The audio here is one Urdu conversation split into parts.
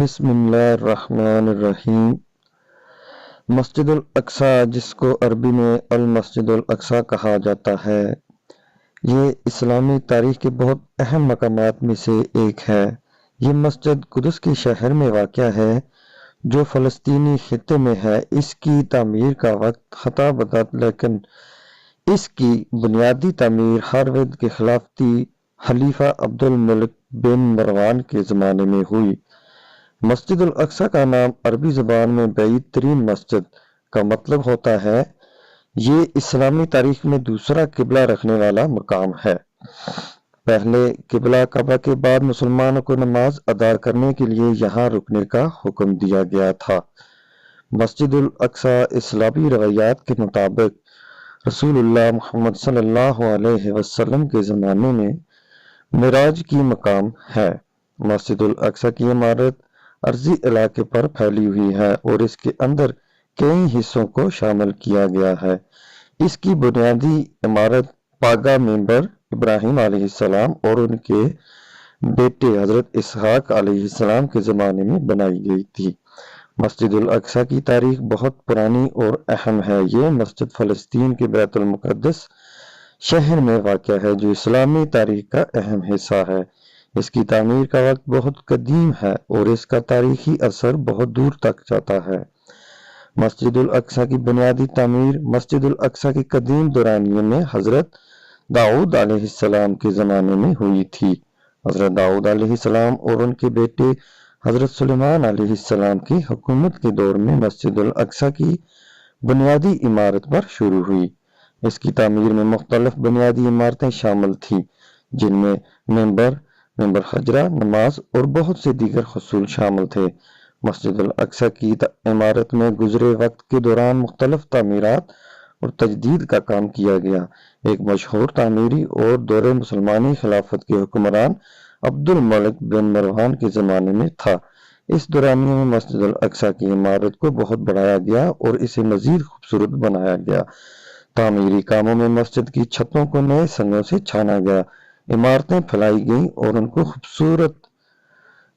بسم اللہ الرحمن الرحیم۔ مسجد الاقصی، جس کو عربی میں المسجد الاقصی کہا جاتا ہے، یہ اسلامی تاریخ کے بہت اہم مقامات میں سے ایک ہے۔ یہ مسجد قدس کے شہر میں واقع ہے جو فلسطینی خطے میں ہے۔ اس کی تعمیر کا وقت خطا بدت، لیکن اس کی بنیادی تعمیر ہارود کے خلافتی خلیفہ عبد الملک بن مروان کے زمانے میں ہوئی۔ مسجد الاقصی کا نام عربی زبان میں بعید ترین مسجد کا مطلب ہوتا ہے۔ یہ اسلامی تاریخ میں دوسرا قبلہ رکھنے والا مقام ہے۔ پہلے قبلہ کعبہ کے بعد مسلمانوں کو نماز ادا کرنے کے لیے یہاں رکنے کا حکم دیا گیا تھا۔ مسجد الاقصی اسلامی روایات کے مطابق رسول اللہ محمد صلی اللہ علیہ وسلم کے زمانے میں معراج کی مقام ہے۔ مسجد الاقصی کی عمارت عرضی علاقے پر پھیلی ہوئی ہے اور اس کے اندر کئی حصوں کو شامل کیا گیا ہے۔ اس کی بنیادی عمارت پاگا ممبر ابراہیم علیہ السلام اور ان کے بیٹے حضرت اسحاق علیہ السلام کے زمانے میں بنائی گئی تھی۔ مسجد الاقصی کی تاریخ بہت پرانی اور اہم ہے۔ یہ مسجد فلسطین کے بیت المقدس شہر میں واقع ہے جو اسلامی تاریخ کا اہم حصہ ہے۔ اس کی تعمیر کا وقت بہت قدیم ہے اور اس کا تاریخی اثر بہت دور تک جاتا ہے۔ مسجد الاقصی کی بنیادی تعمیر مسجد الاقصی کے قدیم دورانیے میں حضرت داؤد علیہ السلام کے زمانے میں ہوئی تھی۔ حضرت داؤد علیہ السلام اور ان کے بیٹے حضرت سلیمان علیہ السلام کی حکومت کے دور میں مسجد الاقصی کی بنیادی عمارت پر شروع ہوئی۔ اس کی تعمیر میں مختلف بنیادی عمارتیں شامل تھیں جن میں ممبر حجرہ، نماز اور بہت سے دیگر حصول شامل تھے۔ مسجد الاقصی کی عمارت میں گزرے وقت کے دوران مختلف تعمیرات اور تجدید کا کام کیا گیا۔ ایک مشہور تعمیری اور دور مسلمانی خلافت کے حکمران عبد الملک بن مروان کے زمانے میں تھا۔ اس دورانیے میں مسجد الاقصی کی عمارت کو بہت بڑھایا گیا اور اسے مزید خوبصورت بنایا گیا۔ تعمیری کاموں میں مسجد کی چھتوں کو نئے سنگوں سے چھانا گیا، عمارتیں پھیلائی گئیں اور ان کو خوبصورت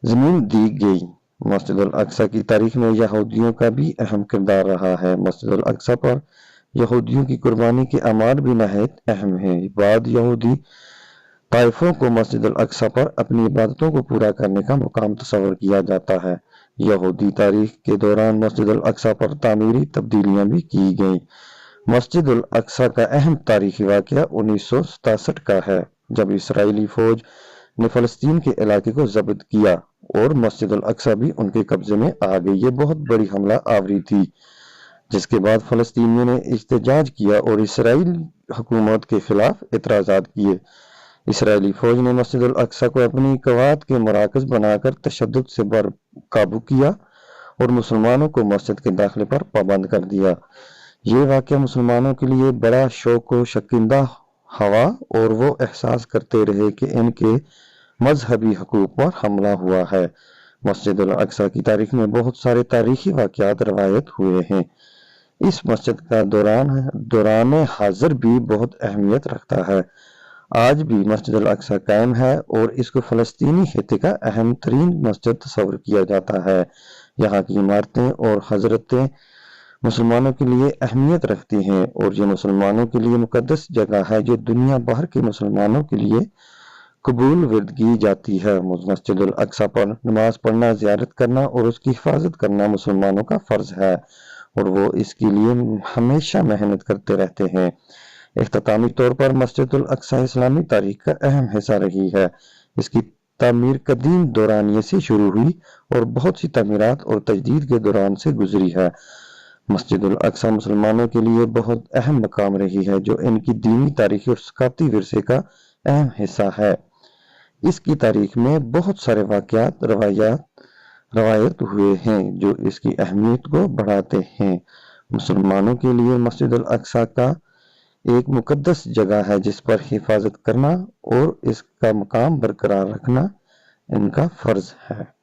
زمین دی گئی۔ مسجد الاقصی کی تاریخ میں یہودیوں کا بھی اہم کردار رہا ہے۔ مسجد الاقصی پر یہودیوں کی قربانی کے اعمال بھی نہایت اہم ہیں۔ بعض یہودی طائفوں کو مسجد الاقصی پر اپنی عبادتوں کو پورا کرنے کا مقام تصور کیا جاتا ہے۔ یہودی تاریخ کے دوران مسجد الاقصی پر تعمیری تبدیلیاں بھی کی گئیں۔ مسجد الاقصی کا اہم تاریخی واقعہ 1967 کا ہے جب اسرائیلی فوج نے فلسطین کے علاقے کو ضبط کیا اور مسجد الاقصی بھی ان کے قبضے میں آ گئی۔ یہ بہت بڑی حملہ آوری تھی جس کے بعد فلسطینیوں نے احتجاج کیا اور اسرائیل حکومت کے خلاف اعتراضات کیے۔ اسرائیلی فوج نے مسجد الاقصی کو اپنی قوات کے مراکز بنا کر تشدد سے قابو کیا اور مسلمانوں کو مسجد کے داخلے پر پابند کر دیا۔ یہ واقعہ مسلمانوں کے لیے بڑا شوق و شکنجہ ہوا اور وہ احساس کرتے رہے کہ ان کے مذہبی حقوق پر حملہ ہوا ہے۔ مسجد الاقصی کی تاریخ میں بہت سارے تاریخی واقعات روایت ہوئے ہیں۔ اس مسجد کا دوران حاضر بھی بہت اہمیت رکھتا ہے۔ آج بھی مسجد الاقصی قائم ہے اور اس کو فلسطینی خطے کا اہم ترین مسجد تصور کیا جاتا ہے۔ یہاں کی عمارتیں اور حضرتیں مسلمانوں کے لیے اہمیت رکھتی ہیں اور یہ مسلمانوں کے لیے مقدس جگہ ہے جو دنیا بھر کے مسلمانوں کے لیے قبول کی جاتی ہے۔ مسجد الاقصی پر نماز پڑھنا، زیارت کرنا اور اس کی حفاظت کرنا مسلمانوں کا فرض ہے اور وہ اس کے لیے ہمیشہ محنت کرتے رہتے ہیں۔ اختتامی طور پر مسجد الاقصی اسلامی تاریخ کا اہم حصہ رہی ہے۔ اس کی تعمیر قدیم دورانیے سے شروع ہوئی اور بہت سی تعمیرات اور تجدید کے دوران سے گزری ہے۔ مسجد الاقصی مسلمانوں کے لیے بہت اہم مقام رہی ہے جو ان کی دینی تاریخی اور ثقافتی ورثے کا اہم حصہ ہے۔ اس کی تاریخ میں بہت سارے واقعات روایت ہوئے ہیں جو اس کی اہمیت کو بڑھاتے ہیں۔ مسلمانوں کے لیے مسجد الاقصی کا ایک مقدس جگہ ہے جس پر حفاظت کرنا اور اس کا مقام برقرار رکھنا ان کا فرض ہے۔